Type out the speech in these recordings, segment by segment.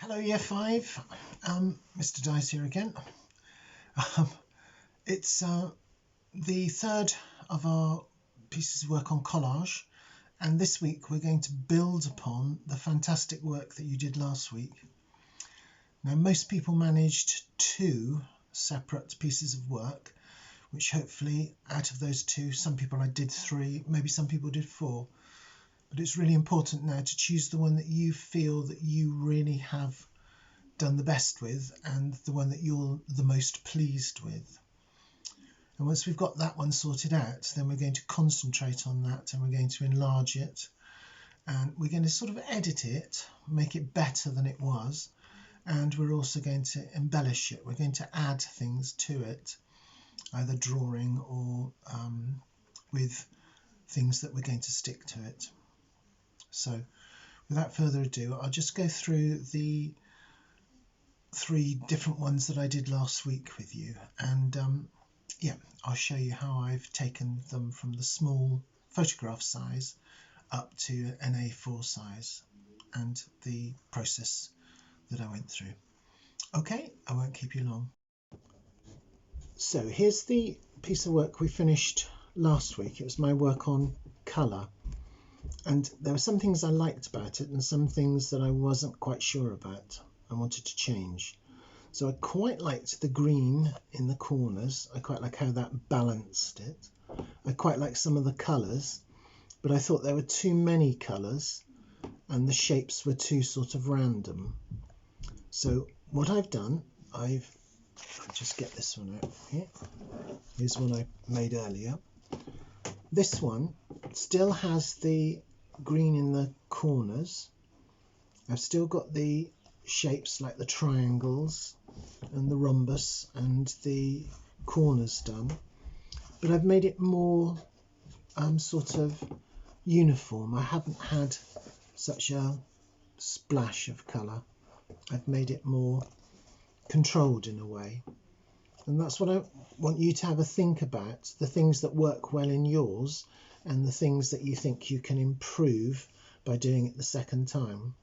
Hello Year 5, Mr. Dice here again. It's the third of our pieces of work on collage, and this week we're going to build upon the fantastic work that you did last week. Now most people managed 2 separate pieces of work, which hopefully out of those 2, some people I did 3, maybe some people did 4. But it's really important now to choose the one that you feel that you really have done the best with and the one that you're the most pleased with. And once we've got that one sorted out, then we're going to concentrate on that and we're going to enlarge it. And we're going to sort of edit it, make it better than it was. And we're also going to embellish it. We're going to add things to it, either drawing or with things that we're going to stick to it. So without further ado, I'll just go through the 3 different ones that I did last week with you, and yeah, I'll show you how I've taken them from the small photograph size up to an A4 size and the process that I went through. Okay, I won't keep you long. So here's the piece of work we finished last week. It was my work on colour. And there were some things I liked about it and some things that I wasn't quite sure about. I wanted to change. So I quite liked the green in the corners. I quite like how that balanced it. I quite like some of the colours, but I thought there were too many colours and the shapes were too sort of random. So what I've done, I'll just get this one out here. Here's one I made earlier. This one still has the green in the corners. I've still got the shapes like the triangles and the rhombus and the corners done, but I've made it more sort of uniform. I haven't had such a splash of colour. I've made it more controlled in a way, and that's what I want you to have a think about, the things that work well in yours and the things that you think you can improve by doing it the second time.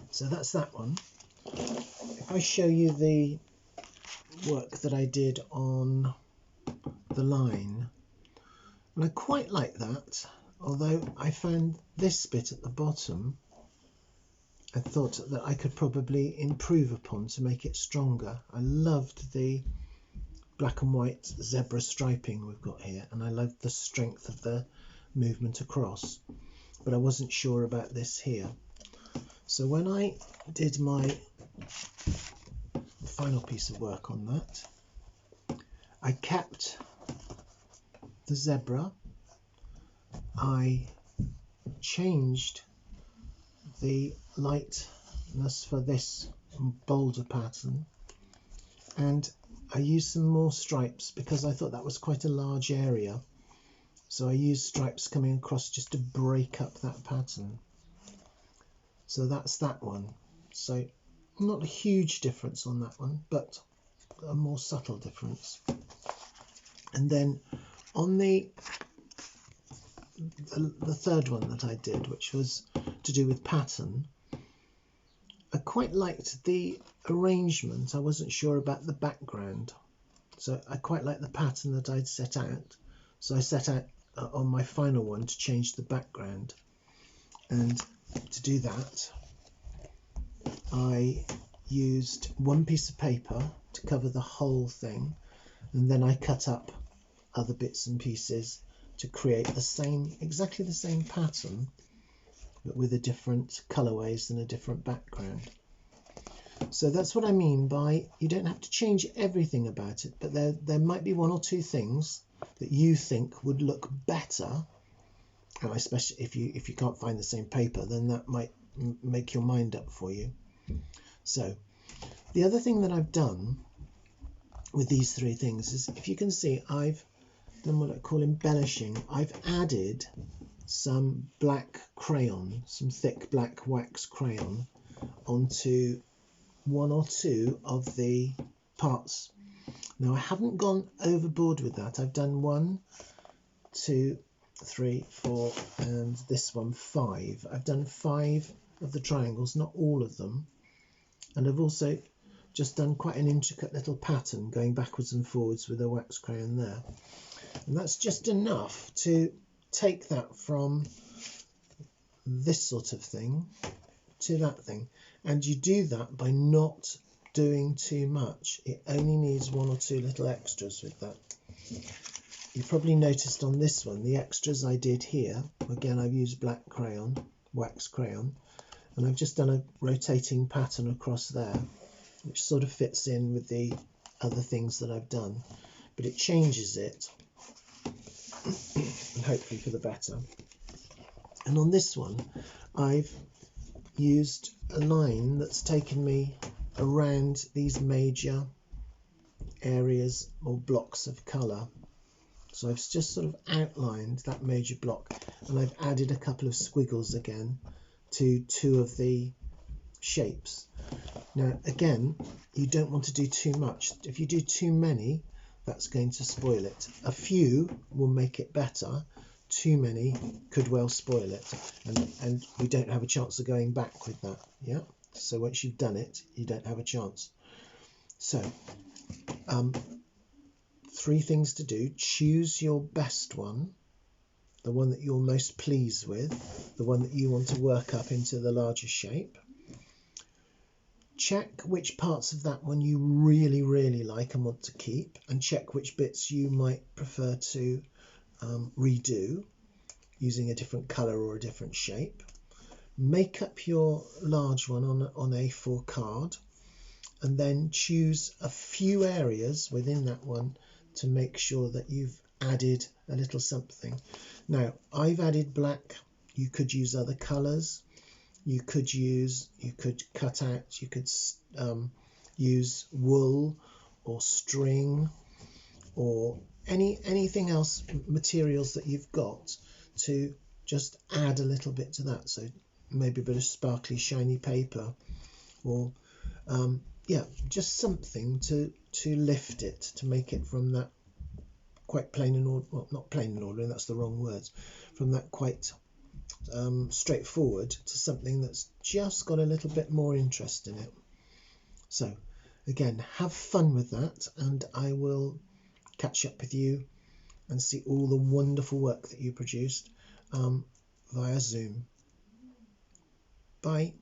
So that's that one. If I show you the work that I did on the line, and I quite like that, although I found this bit at the bottom I thought that I could probably improve upon to make it stronger. I loved the black and white zebra striping we've got here, and I loved the strength of the movement across, but I wasn't sure about this here. So when I did my final piece of work on that, I kept the zebra, I changed the lightness for this bolder pattern, and I used some more stripes because I thought that was quite a large area. So I used stripes coming across just to break up that pattern. So that's that one. So not a huge difference on that one, but a more subtle difference. And then on the third one that I did, which was to do with pattern, I quite liked the arrangement. I wasn't sure about the background, so I quite liked the pattern that I'd set out. So I set out on my final one to change the background, and to do that I used one piece of paper to cover the whole thing, and then I cut up other bits and pieces to create the same, exactly the same pattern, but with a different colorways and a different background. So that's what I mean by you don't have to change everything about it, but there might be 1 or 2 things that you think would look better, and especially if you can't find the same paper, then that might make your mind up for you. So the other thing that I've done with these 3 things is, if you can see, I've done what I call embellishing. I've added some black crayon, some thick black wax crayon, onto 1 or 2 of the parts. Now I haven't gone overboard with that. I've done 1, 2, 3, 4, and this one 5. I've done 5 of the triangles, not all of them, And I've also just done quite an intricate little pattern going backwards and forwards with a wax crayon there. And that's just enough to take that from this sort of thing to that thing. And you do that by not doing too much. It only needs one or two little extras with that. You probably noticed on this one, the extras I did here, again I've used black crayon, wax crayon, and I've just done a rotating pattern across there, which sort of fits in with the other things that I've done, but it changes it, and hopefully for the better. And on this one, I've used a line that's taken me around these major areas or blocks of colour. So I've just sort of outlined that major block, and I've added a couple of squiggles again to two of the shapes. Now again, you don't want to do too much. If you do too many, that's going to spoil it. A few will make it better. Too many could well spoil it, and we don't have a chance of going back with that. Yeah, so once you've done it, you don't have a chance. So three things to do: choose your best one, the one that you're most pleased with, the one that you want to work up into the larger shape. Check which parts of that one you really, really like and want to keep, and check which bits you might prefer to redo using a different colour or a different shape. Make up your large one on A4 card, and then choose a few areas within that one to make sure that you've added a little something. Now I've added black. You could use other colours. You could cut out, you could use wool or string or anything else, materials that you've got, to just add a little bit to that. So maybe a bit of sparkly shiny paper, or yeah, just something to lift it, to make it from that quite plain and ordinary, well, not plain and ordinary, that's the wrong words, from that quite straightforward to something that's just got a little bit more interest in it. So again, have fun with that, and I will catch up with you and see all the wonderful work that you produced via Zoom. Bye.